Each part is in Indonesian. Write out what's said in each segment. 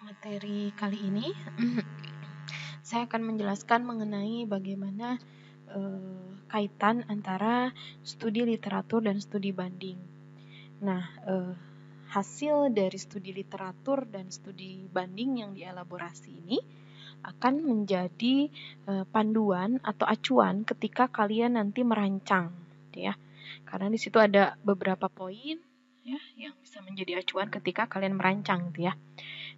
Materi kali ini saya akan menjelaskan mengenai bagaimana kaitan antara studi literatur dan studi banding. Nah, hasil dari studi literatur dan studi banding yang dielaborasi ini akan menjadi panduan atau acuan ketika kalian nanti merancang, ya. Karena di situ ada beberapa poin ya yang bisa menjadi acuan ketika kalian merancang, gitu ya.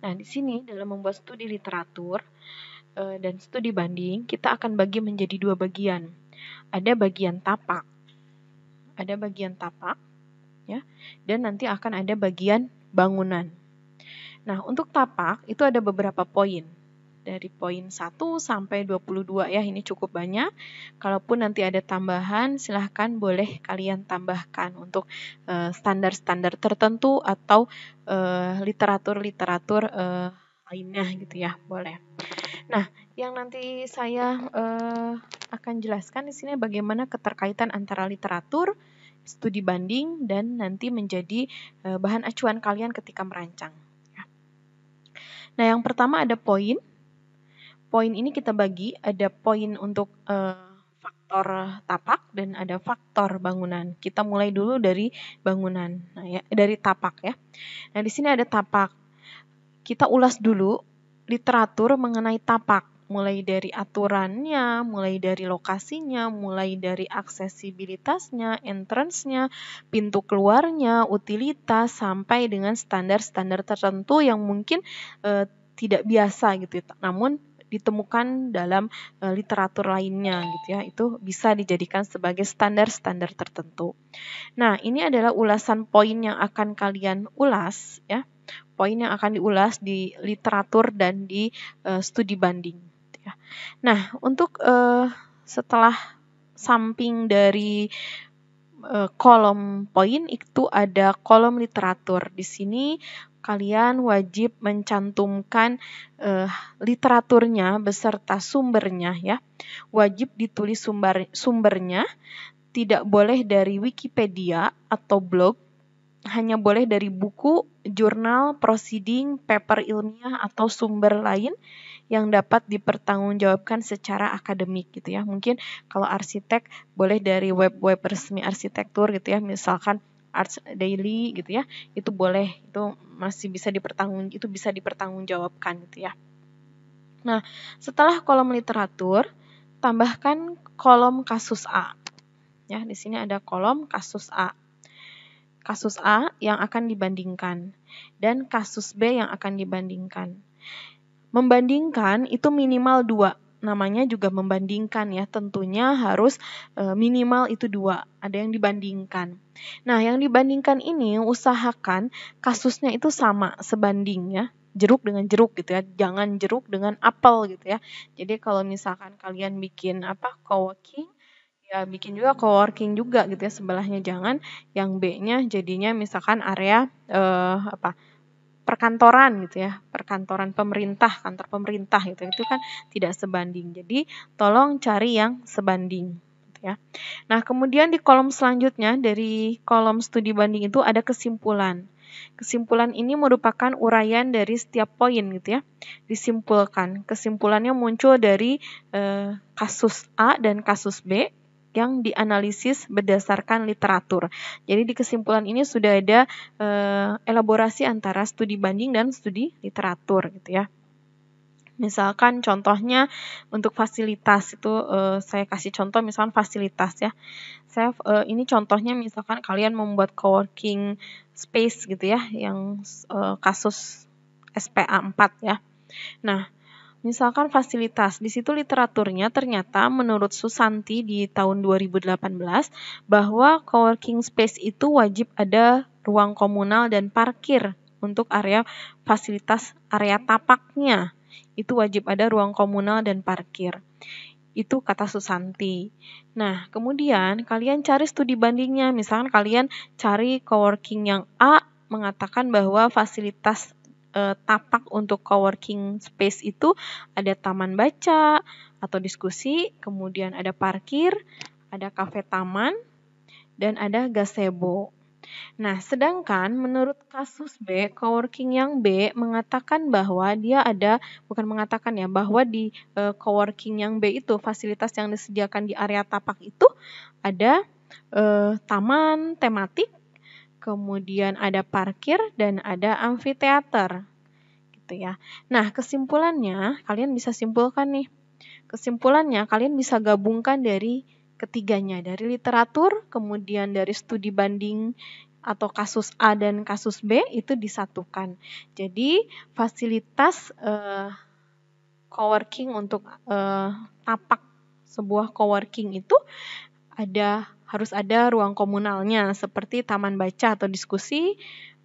Nah, di sini dalam membuat studi literatur dan studi banding, kita akan bagi menjadi dua bagian. Ada bagian tapak, ya, dan nanti akan ada bagian bangunan. Nah, untuk tapak itu ada beberapa poin. Dari poin 1 sampai 22 ya, ini cukup banyak. Kalaupun nanti ada tambahan, silahkan boleh kalian tambahkan untuk standar-standar tertentu atau literatur-literatur lainnya gitu ya, boleh. Nah, yang nanti saya akan jelaskan di sini bagaimana keterkaitan antara literatur, studi banding, dan nanti menjadi bahan acuan kalian ketika merancang. Nah, yang pertama ada poin. Poin ini kita bagi, ada poin untuk faktor tapak dan ada faktor bangunan. Kita mulai dulu dari bangunan, nah ya, dari tapak ya. Nah, di sini ada tapak. Kita ulas dulu literatur mengenai tapak, mulai dari aturannya, mulai dari lokasinya, mulai dari aksesibilitasnya, entrance-nya, pintu keluarnya, utilitas, sampai dengan standar-standar tertentu yang mungkin tidak biasa gitu, namun ditemukan dalam literatur lainnya gitu ya, itu bisa dijadikan sebagai standar-standar tertentu. Nah, ini adalah ulasan poin yang akan kalian ulas ya, poin yang akan diulas di literatur dan di studi banding. Gitu ya. Nah, untuk setelah samping dari kolom poin itu ada kolom literatur. Di sini kalian wajib mencantumkan literaturnya beserta sumbernya ya. Wajib ditulis sumbernya, tidak boleh dari Wikipedia atau blog, hanya boleh dari buku, jurnal, proceeding, paper ilmiah atau sumber lain yang dapat dipertanggungjawabkan secara akademik gitu ya. Mungkin kalau arsitek boleh dari web-web resmi arsitektur gitu ya, misalkan Arts Daily gitu ya, itu boleh, itu masih bisa dipertanggungjawabkan gitu ya. Nah, setelah kolom literatur, tambahkan kolom kasus A. Ya, di sini ada kolom kasus A. Kasus A yang akan dibandingkan dan kasus B yang akan dibandingkan. Membandingkan itu minimal 2. Namanya juga membandingkan ya, tentunya harus minimal itu 2, ada yang dibandingkan. Nah, yang dibandingkan ini usahakan kasusnya itu sama, sebanding ya, jeruk dengan jeruk gitu ya, jangan jeruk dengan apel gitu ya. Jadi kalau misalkan kalian bikin coworking, ya bikin juga coworking juga gitu ya, sebelahnya jangan yang B-nya jadinya misalkan area perkantoran gitu ya, perkantoran pemerintah, kantor pemerintah gitu, itu kan tidak sebanding. Jadi tolong cari yang sebanding gitu ya. Nah, kemudian di kolom selanjutnya dari kolom studi banding itu ada kesimpulan. Kesimpulan ini merupakan uraian dari setiap poin gitu ya. Disimpulkan. Kesimpulannya muncul dari kasus A dan kasus B yang dianalisis berdasarkan literatur. Jadi di kesimpulan ini sudah ada elaborasi antara studi banding dan studi literatur gitu ya. Misalkan contohnya untuk fasilitas itu saya kasih contoh misalkan fasilitas ya. Ini contohnya misalkan kalian membuat coworking space gitu ya, yang kasus SPA 4 ya. Nah, misalkan fasilitas, di situ literaturnya ternyata menurut Susanti di tahun 2018 bahwa coworking space itu wajib ada ruang komunal dan parkir untuk area fasilitas area tapaknya. Itu wajib ada ruang komunal dan parkir. Itu kata Susanti. Nah, kemudian kalian cari studi bandingnya. Misalkan kalian cari coworking yang A mengatakan bahwa fasilitas tapak untuk coworking space itu ada taman baca atau diskusi, kemudian ada parkir, ada kafe taman, dan ada gazebo. Nah, sedangkan menurut kasus B, coworking yang B mengatakan bahwa dia ada, bukan mengatakan ya, bahwa di coworking yang B itu fasilitas yang disediakan di area tapak itu ada taman tematik, kemudian ada parkir dan ada amfiteater gitu ya. Nah, kesimpulannya kalian bisa simpulkan nih. Kesimpulannya kalian bisa gabungkan dari ketiganya, dari literatur, kemudian dari studi banding atau kasus A dan kasus B itu disatukan. Jadi fasilitas coworking untuk tapak sebuah coworking itu harus ada ruang komunalnya seperti taman baca atau diskusi,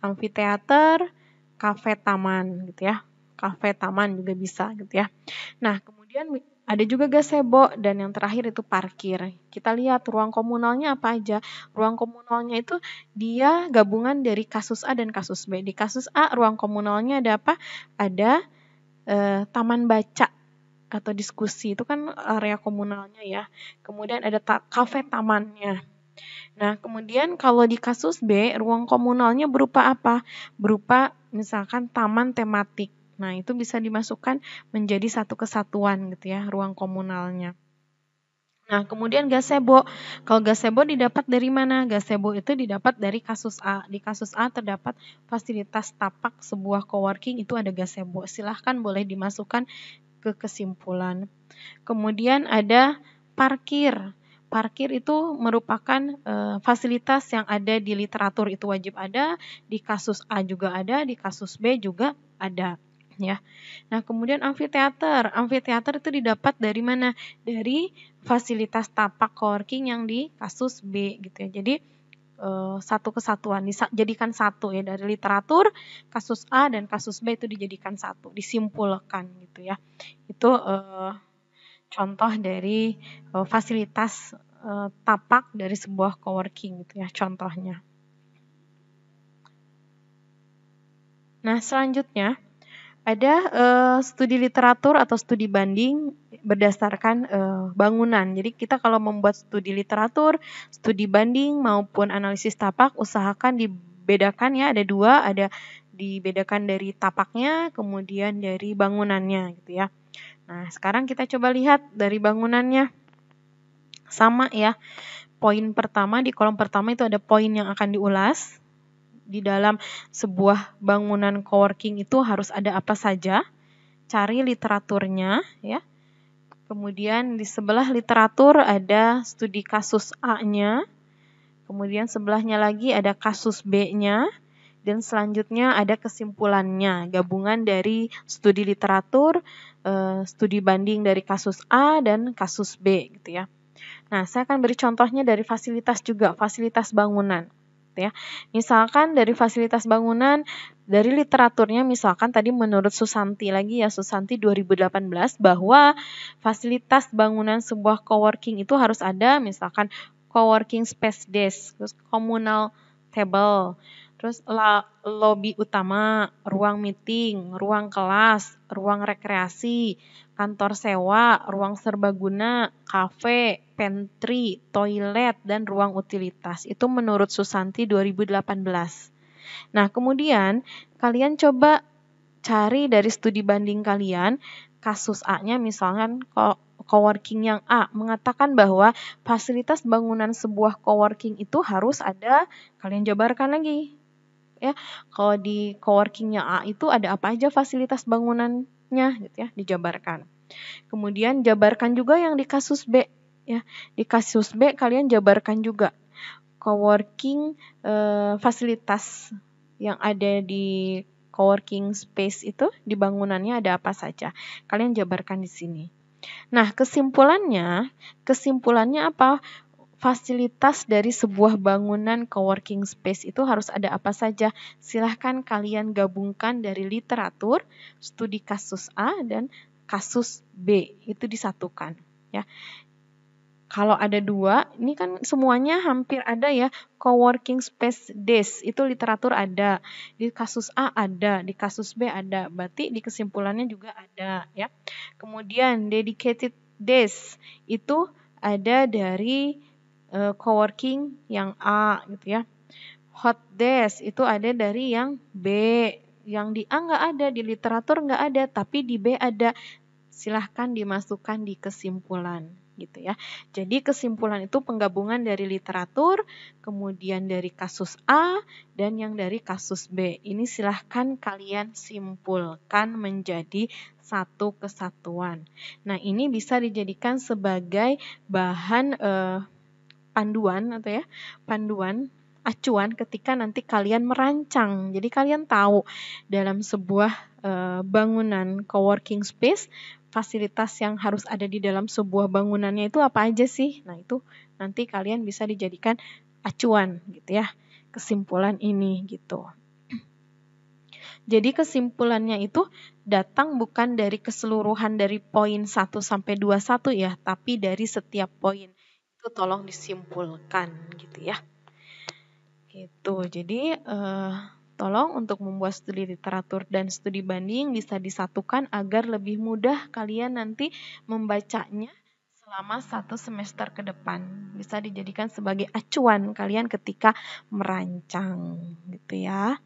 amfiteater, kafe taman gitu ya. Kafe taman juga bisa gitu ya. Nah, kemudian ada juga gazebo dan yang terakhir itu parkir. Kita lihat ruang komunalnya apa aja. Ruang komunalnya itu dia gabungan dari kasus A dan kasus B. Di kasus A ruang komunalnya ada apa? Ada taman baca atau diskusi, itu kan area komunalnya ya. Kemudian ada kafe tamannya. Nah, kemudian kalau di kasus B, ruang komunalnya berupa apa? Berupa misalkan taman tematik. Nah, itu bisa dimasukkan menjadi satu kesatuan gitu ya, ruang komunalnya. Nah, kemudian gazebo. Kalau gazebo didapat dari mana? Gazebo itu didapat dari kasus A. Di kasus A terdapat fasilitas tapak sebuah coworking itu ada gazebo. Silahkan boleh dimasukkan ke kesimpulan. Kemudian ada parkir. Parkir itu merupakan fasilitas yang ada di literatur itu wajib ada, di kasus A juga ada, di kasus B juga ada. Ya. Nah, kemudian amfiteater. Amfiteater itu didapat dari mana? Dari fasilitas tapak coworking yang di kasus B gitu ya. Jadi satu kesatuan, dijadikan satu ya, dari literatur kasus A dan kasus B itu dijadikan satu, disimpulkan gitu ya. Itu contoh dari fasilitas tapak dari sebuah coworking gitu ya, contohnya. Nah, selanjutnya ada studi literatur atau studi banding berdasarkan bangunan. Jadi kita kalau membuat studi literatur, studi banding maupun analisis tapak, usahakan dibedakan ya, ada dua, ada dibedakan dari tapaknya, kemudian dari bangunannya gitu ya. Nah, sekarang kita coba lihat dari bangunannya. Sama ya, poin pertama, di kolom pertama itu ada poin yang akan diulas. Di dalam sebuah bangunan coworking itu harus ada apa saja. Cari literaturnya ya. Kemudian di sebelah literatur ada studi kasus A-nya. Kemudian sebelahnya lagi ada kasus B-nya. Dan selanjutnya ada kesimpulannya, gabungan dari studi literatur, studi banding dari kasus A dan kasus B gitu ya. Nah, saya akan beri contohnya dari fasilitas juga, fasilitas bangunan. Ya. Misalkan dari fasilitas bangunan, dari literaturnya misalkan tadi menurut Susanti lagi ya, Susanti 2018, bahwa fasilitas bangunan sebuah coworking itu harus ada misalkan coworking space desk, terus communal table, terus lobby utama, ruang meeting, ruang kelas, ruang rekreasi, kantor sewa, ruang serbaguna, kafe, pantry, toilet, dan ruang utilitas. Itu menurut Susanti 2018. Nah, kemudian kalian coba cari dari studi banding kalian, kasus A-nya misalkan coworking yang A mengatakan bahwa fasilitas bangunan sebuah coworking itu harus ada, kalian jabarkan lagi. Ya, kalau di coworkingnya A itu ada apa aja fasilitas bangunannya gitu ya, dijabarkan. Kemudian jabarkan juga yang di kasus B ya. Di kasus B kalian jabarkan juga coworking fasilitas yang ada di coworking space itu di bangunannya ada apa saja. Kalian jabarkan di sini. Nah, kesimpulannya apa? Fasilitas dari sebuah bangunan coworking space itu harus ada apa saja. Silahkan kalian gabungkan dari literatur, studi kasus A dan kasus B. Itu disatukan. Ya. Kalau ada dua, ini kan semuanya hampir ada ya. Coworking space desk, itu literatur ada. Di kasus A ada, di kasus B ada. Berarti di kesimpulannya juga ada ya. Kemudian dedicated desk, itu ada dari coworking yang A gitu ya. hot desk itu ada dari yang B. Yang di A nggak ada, di literatur nggak ada, tapi di B ada. Silahkan dimasukkan di kesimpulan gitu ya. Jadi kesimpulan itu penggabungan dari literatur, kemudian dari kasus A, dan yang dari kasus B. Ini silahkan kalian simpulkan menjadi satu kesatuan. Nah, ini bisa dijadikan sebagai bahan panduan atau ya, panduan acuan ketika nanti kalian merancang. Jadi kalian tahu dalam sebuah bangunan coworking space, fasilitas yang harus ada di dalam sebuah bangunannya itu apa aja sih? Nah, itu nanti kalian bisa dijadikan acuan gitu ya. Kesimpulan ini gitu. Jadi kesimpulannya itu datang bukan dari keseluruhan dari poin 1 sampai 21 ya, tapi dari setiap poin. Itu tolong disimpulkan gitu ya. Gitu. Jadi tolong untuk membuat studi literatur dan studi banding bisa disatukan agar lebih mudah kalian nanti membacanya selama 1 semester ke depan. Bisa dijadikan sebagai acuan kalian ketika merancang gitu ya.